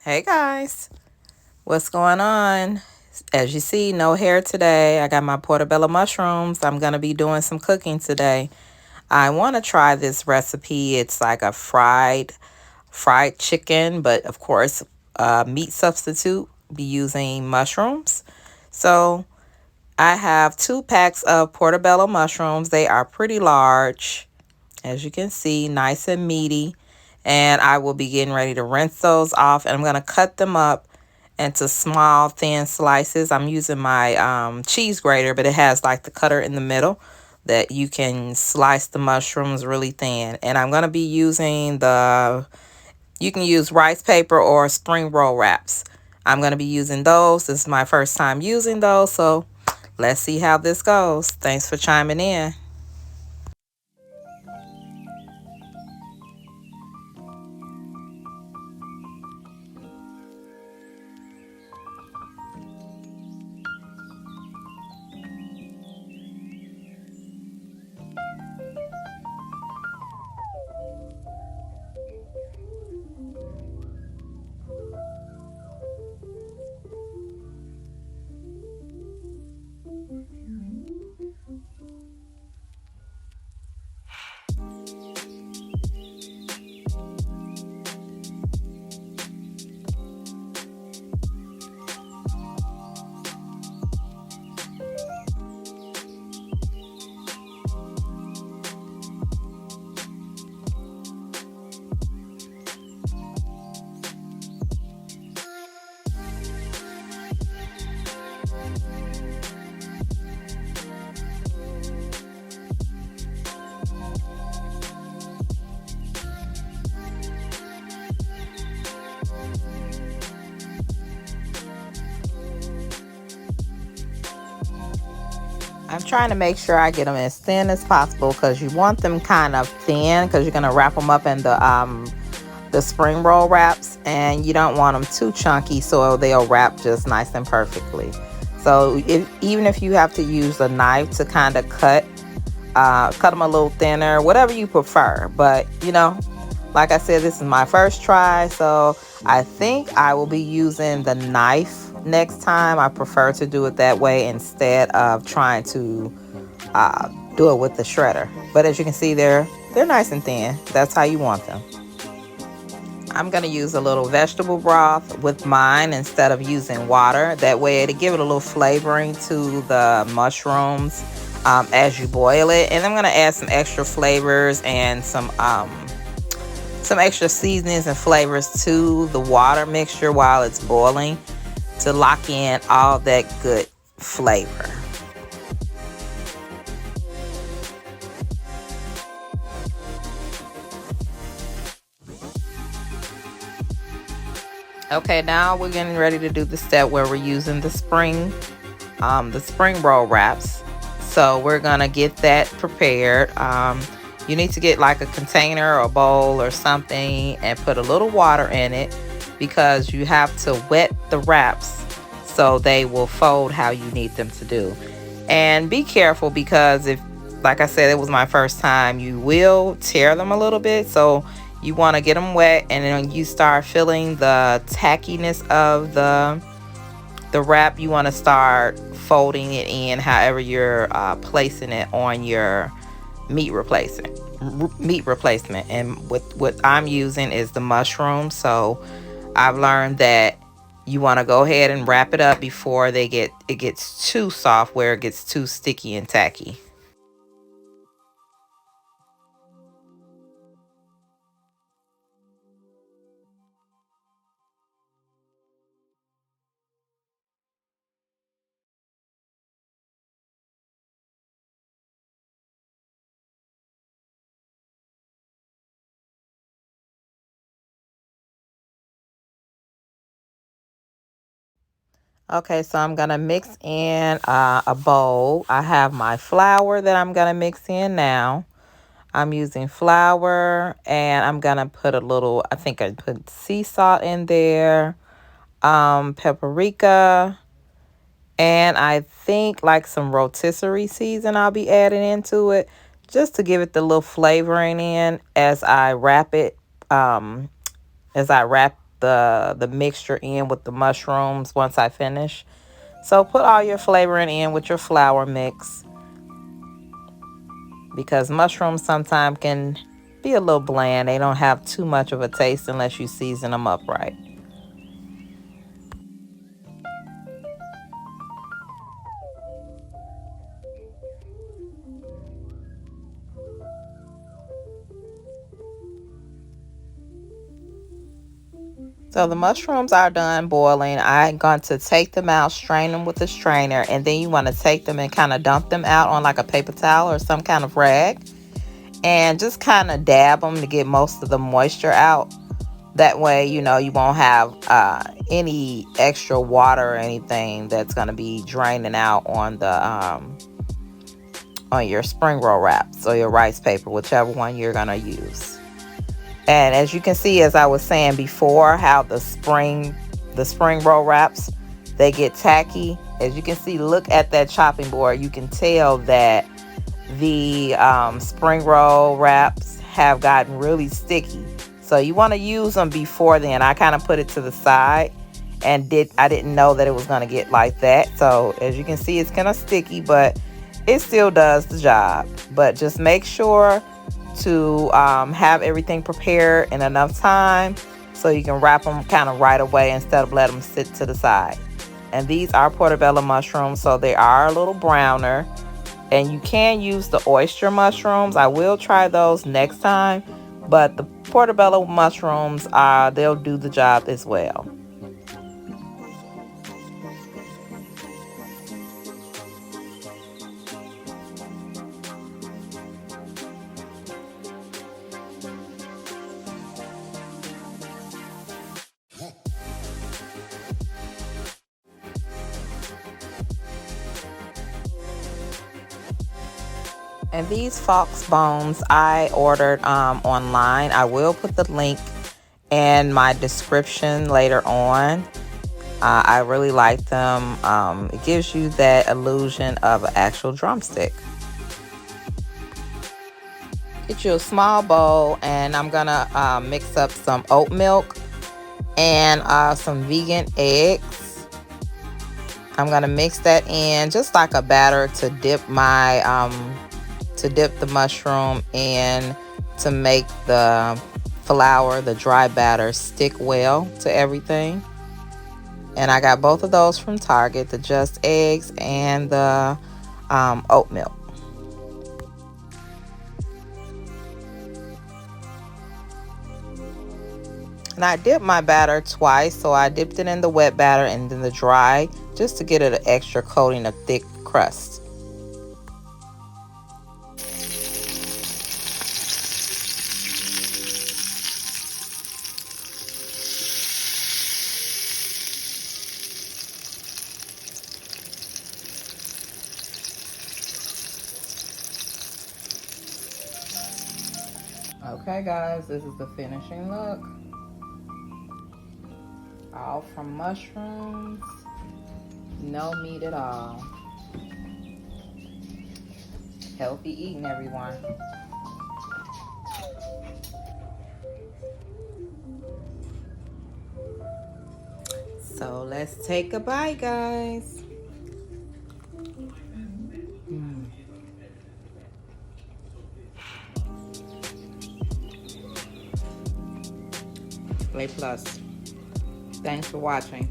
Hey guys, what's going on? As you see, no hair today. I got my portobello mushrooms. I'm going to be doing some cooking today. I want to try this recipe. It's like a fried chicken, but of course, meat substitute. Be using mushrooms. So I have 2 packs of portobello mushrooms. They are pretty large, as you can see, nice and meaty. And I will be getting ready to rinse those off, and I'm going to cut them up into small thin slices. I'm using my cheese grater, but it has like the cutter in the middle that you can slice the mushrooms really thin. And I'm going to be using you can use rice paper or spring roll wraps. I'm going to be using those. This is my first time using those, so let's see how this goes. Thanks for chiming in. I'm trying to make sure I get them as thin as possible because you want them kind of thin because you're going to wrap them up in the spring roll wraps, and you don't want them too chunky so they'll wrap just nice and perfectly. So even if you have to use a knife to kind of cut them a little thinner, whatever you prefer. But like I said, this is my first try, so I think I will be using the knife next time. I prefer to do it that way instead of trying to do it with the shredder. But as you can see, they're nice and thin. That's how you want them. I'm going to use a little vegetable broth with mine instead of using water. That way it'll give it a little flavoring to the mushrooms as you boil it. And I'm going to add some extra flavors and some extra seasonings and flavors to the water mixture while it's boiling to lock in all that good flavor. Okay, now we're getting ready to do the step where we're using the spring roll wraps. So we're gonna get that prepared. You need to get like a container or a bowl or something and put a little water in it because you have to wet the wraps so they will fold how you need them to do. And be careful because if, like I said, it was my first time, you will tear them a little bit. So you want to get them wet, and then you start feeling the tackiness of the wrap. You want to start folding it in however you're placing it on your meat replacement. And what I'm using is the mushroom. So I've learned that you want to go ahead and wrap it up before it gets too soft where it gets too sticky and tacky. Okay, so I'm gonna mix in a bowl. I have my flour that I'm gonna mix in now. I'm using flour, and I'm gonna put a little, I think I put sea salt in there, paprika, and I think like some rotisserie season I'll be adding into it just to give it the little flavoring in as I wrap it, as I wrap the mixture in with the mushrooms once I finish. So put all your flavoring in with your flour mix, because mushrooms sometimes can be a little bland. They don't have too much of a taste unless you season them up right. So the mushrooms are done boiling. I'm going to take them out, strain them with a strainer, and then you want to take them and kind of dump them out on like a paper towel or some kind of rag, and just kind of dab them to get most of the moisture out. That way, you know, you won't have any extra water or anything that's going to be draining out on your spring roll wraps or your rice paper, whichever one you're going to use. And as you can see, as I was saying before, how the spring roll wraps, they get tacky. As you can see, look at that chopping board. You can tell that the spring roll wraps have gotten really sticky. So you want to use them before then. I kind of put it to the side and I didn't know that it was going to get like that. So as you can see, it's kind of sticky, but it still does the job. But just make sure to have everything prepared in enough time so you can wrap them kind of right away instead of let them sit to the side. And these are portobello mushrooms, so they are a little browner. And you can use the oyster mushrooms. I will try those next time, but the portobello mushrooms, they'll do the job as well. And these fox bones I ordered online. I will put the link in my description later on. I really like them. It gives you that illusion of an actual drumstick. Get you a small bowl, and I'm gonna mix up some oat milk and some vegan eggs. I'm gonna mix that in just like a batter to dip the mushroom in, to make the flour, the dry batter, stick well to everything. And I got both of those from Target, the Just Eggs and the oat milk. And I dipped my batter twice, so I dipped it in the wet batter and then the dry, just to get it an extra coating of thick crust. Okay guys, this is the finishing look. All from mushrooms, no meat at all. Healthy eating, everyone. So let's take a bite, guys. Play Plus. Thanks for watching.